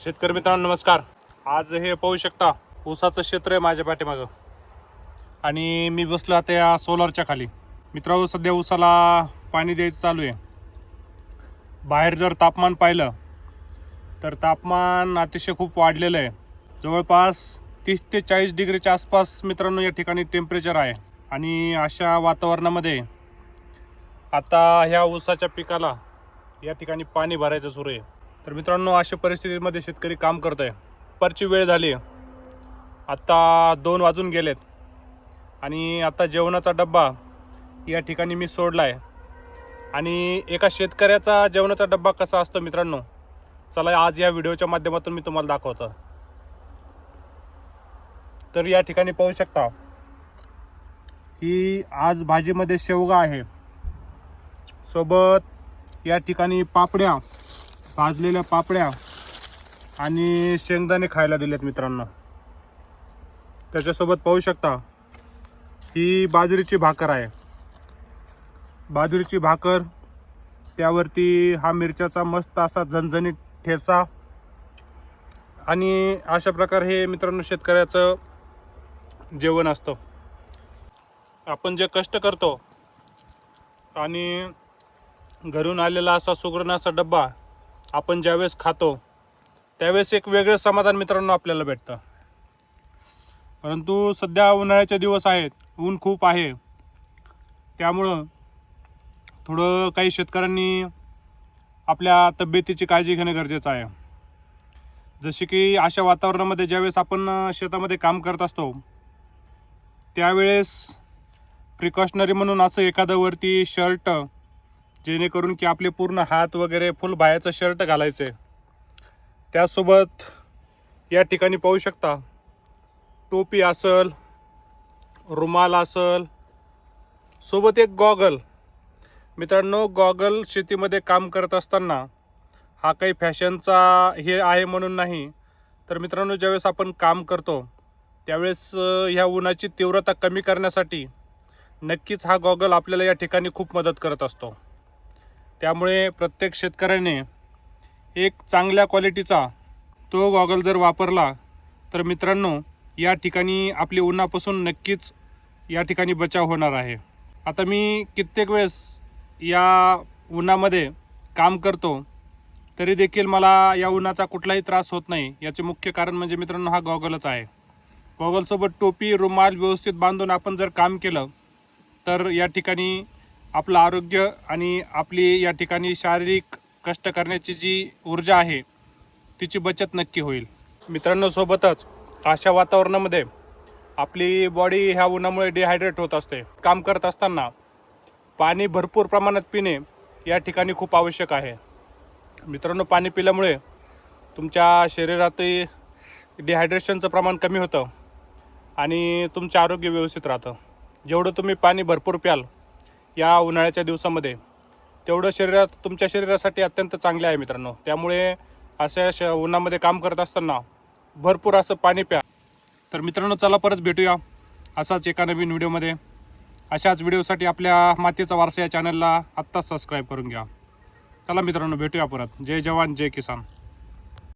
शेतकरी मित्रांनो नमस्कार. आज हे पाहू शकता ऊसाचं क्षेत्र आहे माझ्या पाठीमागं आणि मी बसलो आता या सोलरच्या खाली. मित्रांनो सध्या ऊसाला पाणी द्यायचं चालू आहे. बाहेर जर तापमान पाहिलं तर तापमान अतिशय खूप वाढलेलं आहे. जवळपास 30 ते 40 डिग्रीच्या आसपास मित्रांनो या ठिकाणी टेम्परेचर आहे. आणि अशा वातावरणामध्ये आता ह्या ऊसाच्या पिकाला या ठिकाणी पाणी भरायचं सुरू आहे. तर मित्रांनो अशा परिस्थितीमध्ये शेतकरी काम करत आहे. दुपारची वेळ झाली, आत्ता 2 वाजून गेलेत आणि आता जेवणाचा डब्बा या ठिकाणी मी सोडला आहे. आणि एका शेतकऱ्याचा जेवणाचा डब्बा कसा असतो मित्रांनो, चला आज या व्हिडिओच्या माध्यमातून मी तुम्हाला दाखवतो. तर या ठिकाणी पाहू शकता ही आज भाजीमध्ये शेवगा आहे, सोबत या ठिकाणी पापड्या, भाजलेल्या पापड्या आणि शेंगदाणे खायला दिलेत मित्रांनो. त्याच्यासोबत पाहू शकता ही बाजरीची भाकर आहे. बाजरीची भाकर, त्यावरती हा मिरच्याचा मस्त असा झणझणीत ठेचा. आणि अशा प्रकारे हे मित्रांनो शेतकऱ्याचं जेवण असतं. आपण जे कष्ट करतो आणि घरून आलेला असा सुगरण असा डब्बा आपण ज्यावेळेस खातो त्यावेळेस एक वेगळं समाधान मित्रांनो आपल्याला भेटतं. परंतु सध्या उन्हाळ्याचे दिवस आहेत, ऊन खूप आहे, त्यामुळं थोडं काही शेतकऱ्यांनी आपल्या तब्येतीची काळजी घेणं गरजेचं आहे. जसे की अशा वातावरणामध्ये ज्यावेळेस आपण शेतामध्ये काम करत असतो त्यावेळेस प्रिकॉशनरी म्हणून असं एखादं वरती शर्ट, जेणेकरून की आपले पूर्ण हात वगैरे फुल बाह्याचं शर्ट घालायचे. त्यासोबत या ठिकाणी पाहू शकता टोपी असल, रुमाल असल, सोबत एक गॉगल. मित्रांनो गॉगल शेतीमध्ये काम करत असताना हा काही फॅशनचा हे आहे म्हणून नाही, तर मित्रांनो ज्यावेळेस आपण काम करतो त्यावेळेस ह्या उन्हाची तीव्रता कमी करण्यासाठी नक्कीच हा गॉगल आपल्याला या ठिकाणी खूप मदत करत असतो. त्यामुळे प्रत्येक शेतकऱ्याने एक चांगल्या क्वालिटीचा तो गॉगल जर वापरला तर मित्रांनो या ठिकाणी आपली उन्हापासून नक्कीच या ठिकाणी बचाव होणार आहे. आता मी कित्येक वेळेस या उन्हामध्ये काम करतो तरी देखील मला या उन्हाचा कुठलाही त्रास होत नाही. याचे मुख्य कारण म्हणजे मित्रांनो हा गॉगलच आहे. गॉगलसोबत टोपी, रुमाल व्यवस्थित बांधून आपण जर काम केलं तर या ठिकाणी आपलं आरोग्य आणि आपली या ठिकाणी शारीरिक कष्ट करण्याची जी ऊर्जा आहे तिची बचत नक्की होईल. मित्रांनो सोबतच अशा वातावरणामध्ये आपली बॉडी ह्या उन्हामुळे डिहायड्रेट होत असते. काम करत असताना पाणी भरपूर प्रमाणात पिणे या ठिकाणी खूप आवश्यक आहे. मित्रांनो पाणी पिल्यामुळे तुमच्या शरीरातही डिहायड्रेशनचं प्रमाण कमी होतं आणि तुमचं आरोग्य व्यवस्थित राहतं. जेवढं तुम्ही पाणी भरपूर प्याल या उन्हाळ्याच्या दिवसामध्ये तेवढं तुमच्या शरीरासाठी अत्यंत चांगले आहे मित्रांनो. त्यामुळे अशा उन्हामध्ये काम करत असताना भरपूर असं पाणी प्या. तर मित्रांनो चला परत भेटूया असाच एका नवीन व्हिडिओमध्ये. अशाच व्हिडिओसाठी आपल्या मातीचा वारसा या चॅनलला आत्ताच सबस्क्राईब करून घ्या. चला मित्रांनो भेटूया परत. जय जवान जय किसान.